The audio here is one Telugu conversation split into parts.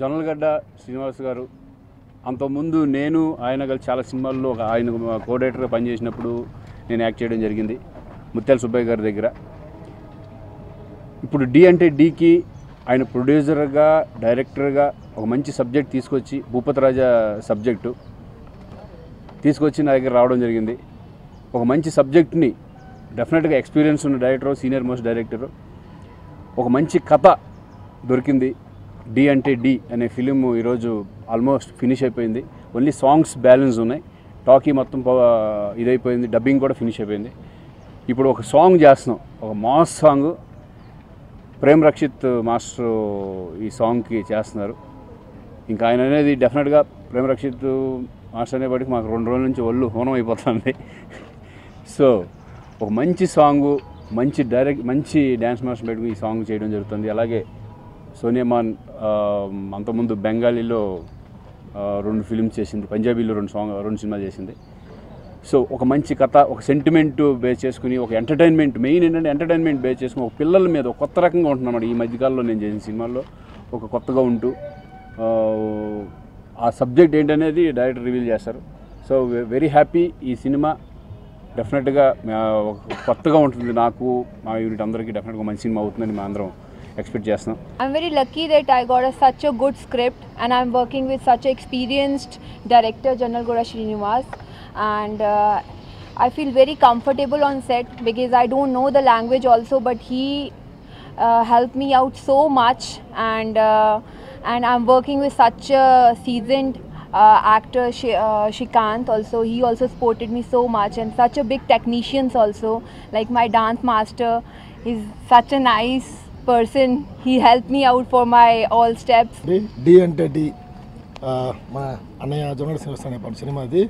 జొన్నలగడ్డ శ్రీనివాస్ గారు అంతకుముందు నేను ఆయన కలిసి చాలా సినిమాల్లో ఆయన కోడైరెక్టర్గా పనిచేసినప్పుడు నేను యాక్ట్ చేయడం జరిగింది ముత్యాల సుబ్బయ్య గారి దగ్గర. ఇప్పుడు డి అంటే డీకి ఆయన ప్రొడ్యూసర్గా డైరెక్టర్గా ఒక మంచి సబ్జెక్ట్ తీసుకొచ్చి భూపతి రాజా సబ్జెక్టు తీసుకొచ్చి నా దగ్గర రావడం జరిగింది. ఒక మంచి సబ్జెక్ట్ని డెఫినెట్గా ఎక్స్పీరియన్స్ ఉన్న డైరెక్టర్, సీనియర్ మోస్ట్ డైరెక్టరు, ఒక మంచి కథ దొరికింది. డి అంటే డి అనే ఫిలిం ఈరోజు ఆల్మోస్ట్ ఫినిష్ అయిపోయింది. ఓన్లీ సాంగ్స్ బ్యాలెన్స్ ఉన్నాయి. టాకీ మొత్తం ఇదైపోయింది. డబ్బింగ్ కూడా ఫినిష్ అయిపోయింది. ఇప్పుడు ఒక సాంగ్ చేస్తున్నాం, ఒక mass song. Prem Rakshit master ఈ సాంగ్కి చేస్తున్నారు. ఇంకా ఆయన అనేది డెఫినెట్గా ప్రేమ్ రక్షిత్ మాస్టర్ అనేప్పటికి మాకు 2 రోజుల నుంచి ఒళ్ళు హోనం అయిపోతుంది. సో ఒక మంచి సాంగు, మంచి డ్యాన్స్ మాస్టర్ పెట్టుకుని ఈ సాంగ్ చేయడం జరుగుతుంది. అలాగే సోనియామాన్ అంతకుముందు బెంగాలీలో 2 ఫిల్మ్స్ చేసింది, పంజాబీలో 2 సినిమాలు చేసింది. సో ఒక మంచి కథ, ఒక సెంటిమెంట్ బేస్ చేసుకుని, ఒక ఎంటర్టైన్మెంట్, మెయిన్ ఏంటంటే ఎంటర్టైన్మెంట్ బేస్ చేసుకుని ఒక పిల్లల మీద ఒక కొత్త రకంగా ఉంటున్నమాట. ఈ మధ్యకాలంలో నేను చేసిన సినిమాల్లో ఒక కొత్తగా ఉంటూ ఆ సబ్జెక్ట్ ఏంటనేది డైరెక్టర్ రివీల్ చేస్తారు. So very happy. ఈ సినిమా డెఫినెట్గా కొత్తగా ఉంటుంది. నాకు మా యూనిట్ అందరికీ డెఫినెట్గా మంచి సినిమా అవుతుందని మేము అందరం ఎక్స్పెక్ట్ చేస్తున్నాం. I'm very lucky that I got such a good script and I'm working with such an experienced director, Jonnalgada Srinivas, and I feel very comfortable on set because I don't know the language also, but he helped me out so much, and I'm working with such a seasoned actor, Shrikant also. He also supported me so much, and such a big technicians also, like my dance master. He's such a nice person. He helped me out for my all steps. D అంటే డి మా అన్నయ్య జొన్నగడ్డ శ్రీనివాస్ అనే సినిమాది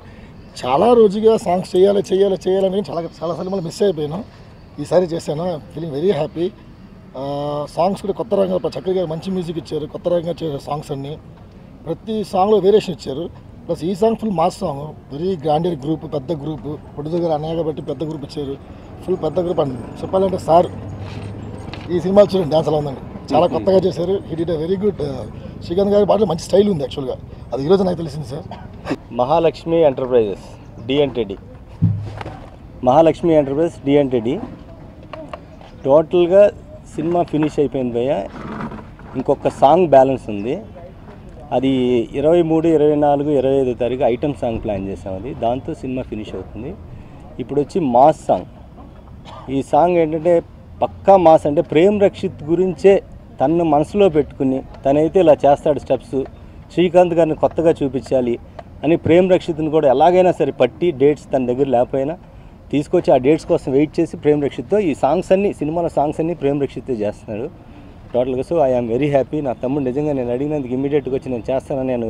చాలా రోజుగా సాంగ్స్ చేయాలని చాలా సినిమాలు మిస్ అయిపోయాను. ఈసారి చేశాను. Feeling very happy. సాంగ్స్ కూడా కొత్త రంగా చక్కగా మంచి మ్యూజిక్ ఇచ్చారు. కొత్త రంగా చేసే సాంగ్స్ అన్నీ ప్రతి సాంగ్లో వేరియేషన్ ఇచ్చారు. ప్లస్ ఈ song full mass song, very granted group, పెద్ద గ్రూప్. ప్రొడ్యూసర్ గారు అన్నయ్య కాబట్టి పెద్ద గ్రూప్ ఇచ్చారు. ఫుల్ పెద్ద గ్రూప్ అని చెప్పాలంటే సార్ ఈ సినిమాలు చూడండి, డ్యాన్స్ ఎలా ఉందండి, చాలా కొత్తగా చేశారు. Hit it very good. Srikanth గారి పాటలో మంచి స్టైల్ ఉంది యాక్చువల్గా. అది ఈరోజు నాకు తెలిసింది సార్. మహాలక్ష్మి ఎంటర్ప్రైజెస్ డి అంటే డి, మహాలక్ష్మి ఎంటర్ప్రైజెస్ డి అంటే డి. టోటల్గా సినిమా ఫినిష్ అయిపోయింది భయ్య. ఇంకొక సాంగ్ బ్యాలెన్స్ ఉంది. అది 23, 24, 25 తారీఖు ఐటమ్ సాంగ్ ప్లాన్ చేసాం. అది దాంతో సినిమా ఫినిష్ అవుతుంది. ఇప్పుడు వచ్చి మాస్ సాంగ్. ఈ సాంగ్ ఏంటంటే పక్కా మాస్, అంటే ప్రేమ్ రక్షిత్ గురించే తనను మనసులో పెట్టుకుని తనైతే ఇలా చేస్తాడు స్టెప్స్, శ్రీకాంత్ గారిని కొత్తగా చూపించాలి అని ప్రేమ్ రక్షిత్ని కూడా ఎలాగైనా సరే పట్టి, డేట్స్ తన దగ్గర లేకపోయినా తీసుకొచ్చి ఆ డేట్స్ కోసం వెయిట్ చేసి ప్రేమ్ రక్షిత్తో ఈ సాంగ్స్ అన్నీ, సినిమాలో సాంగ్స్ అన్నీ ప్రేమ్ రక్షిత్తే చేస్తున్నాడు టోటల్గా. So I am very happy. నా తమ్ముడు నిజంగా నేను అడిగినందుకు ఇమీడియట్గా వచ్చి నేను చేస్తానని, నేను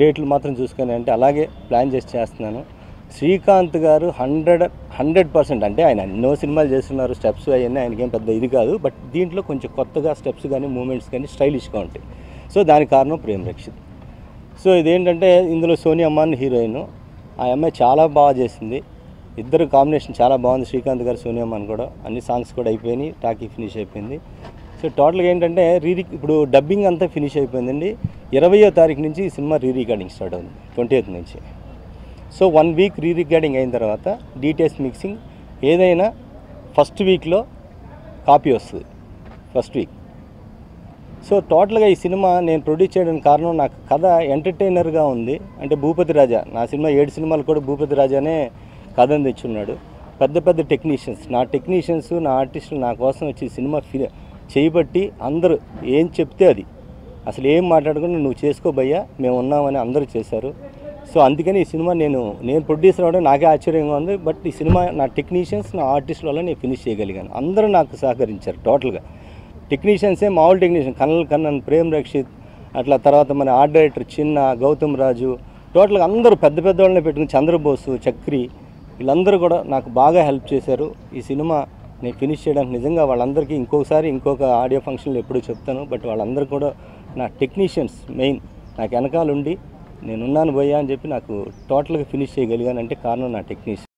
డేట్లు మాత్రం చూసుకొని అంటే అలాగే ప్లాన్ చేసి చేస్తున్నాను. శ్రీకాంత్ గారు 100% అంటే ఆయన ఎన్నో సినిమాలు చేస్తున్నారు, స్టెప్స్ అవన్నీ ఆయనకేం పెద్ద ఇది కాదు, బట్ దీంట్లో కొంచెం కొత్తగా స్టెప్స్ కానీ మూమెంట్స్ కానీ స్టైలిష్గా ఉంటాయి. సో దానికి కారణం ప్రేమ్ రక్షిత్. సో ఇదేంటంటే ఇందులో సోనియామాన్ హీరోయిన్. ఆ అమ్మాయి చాలా బాగా చేసింది. ఇద్దరు కాంబినేషన్ చాలా బాగుంది. శ్రీకాంత్ గారు, సోనియామాన్ కూడా. అన్ని సాంగ్స్ కూడా అయిపోయినాయి, టాకీ ఫినిష్ అయిపోయింది. సో టోటల్గా ఏంటంటే ఇప్పుడు డబ్బింగ్ అంతా ఫినిష్ అయిపోయిందండి. 20వ తారీఖు నుంచి ఈ సినిమా రికార్డింగ్ స్టార్ట్ అవుతుంది, 20th నుంచి. సో 1 వీక్ రికార్డింగ్ అయిన తర్వాత డీటెయిల్స్ మిక్సింగ్ ఏదైనా ఫస్ట్ వీక్లో కాపీ వస్తుంది, ఫస్ట్ వీక్. సో టోటల్గా ఈ సినిమా నేను ప్రొడ్యూస్ చేయడానికి కారణం నాకు కథ ఎంటర్టైనర్గా ఉంది. అంటే భూపతి రాజా, నా సినిమా 7 సినిమాలు కూడా భూపతి రాజానే కథను తెచ్చున్నాడు. పెద్ద టెక్నీషియన్స్, నా టెక్నీషియన్స్, నా ఆర్టిస్టులు నా కోసం వచ్చి సినిమా చేయబట్టి అందరూ ఏం చెప్తే అది, అసలు ఏం మాట్లాడకుండా నువ్వు చేసుకోబయ్యా మేము ఉన్నామని అందరూ చేశారు. సో అందుకని ఈ సినిమా నేను ప్రొడ్యూసర్ అవ్వడం నాకే ఆశ్చర్యంగా ఉంది. బట్ ఈ సినిమా నా టెక్నీషియన్స్, నా ఆర్టిస్టుల వల్ల నేను ఫినిష్ చేయగలిగాను. అందరూ నాకు సహకరించారు. టోటల్గా టెక్నీషియన్సే మామూలు టెక్నీషియన్, కన్నన్, ప్రేమ్ రక్షిత్, అట్లా తర్వాత మన ఆర్ట్ డైరెక్టర్ చిన్న, గౌతమ్ రాజు, టోటల్గా అందరూ పెద్ద వాళ్ళని పెట్టుకుని, చంద్రబోసు, చక్రి, వీళ్ళందరూ కూడా నాకు బాగా హెల్ప్ చేశారు. ఈ సినిమా నేను ఫినిష్ చేయడానికి నిజంగా వాళ్ళందరికీ ఇంకొక ఆడియో ఫంక్షన్లో ఎప్పుడూ చెప్తాను. బట్ వాళ్ళందరూ కూడా నా టెక్నీషియన్స్ మెయిన్ నాకు వెనకాల ఉండి నేనున్నాను భయ్యా అని చెప్పి నాకు టోటల్గా ఫినిష్ చేయగలిగానంటే కారణం నా టెక్నీషియన్.